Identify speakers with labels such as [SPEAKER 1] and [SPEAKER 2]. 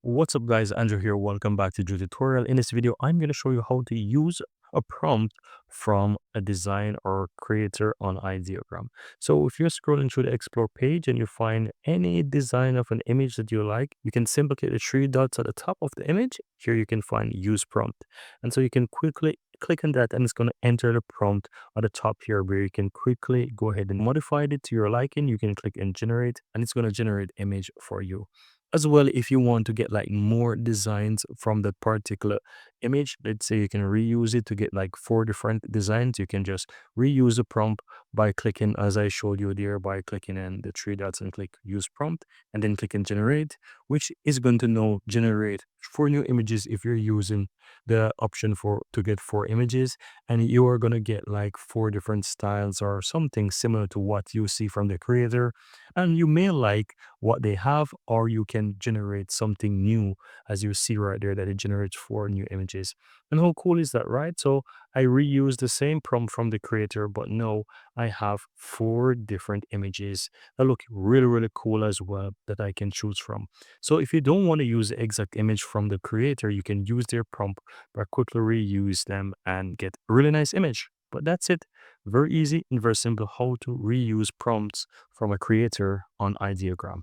[SPEAKER 1] What's up guys, Andrew here. Welcome back to the tutorial. In this video, I'm going to show you how to use a prompt from a design or creator on Ideogram. So if you're scrolling through the explore page and you find any design of an image that you like, you can simply click the three dots at the top of the image. Here you can find use prompt. And so you can quickly click on that and it's going to enter the prompt at the top here where you can quickly go ahead and modify it to your liking. You can click and generate and it's going to generate image for you. As well, if you want to get like more designs from that particular image, let's say you can reuse it to get like 4 different designs. You can just reuse the prompt by clicking, as I showed you there, by clicking in the three dots and click use prompt and then click and generate, which is going to now generate 4 new images if you're using the option for to get 4 images. And you are going to get like 4 different styles or something similar to what you see from the creator. And you may like what they have, or you can generate something new, as you see right there that it generates 4 new images. And how cool is that, right? So I reuse the same prompt from the creator, but no, I have 4 different images that look really, really cool as well that I can choose from. So if you don't want to use the exact image from the creator, you can use their prompt, but quickly reuse them and get a really nice image. But that's it. Very easy and very simple how to reuse prompts from a creator on Ideogram.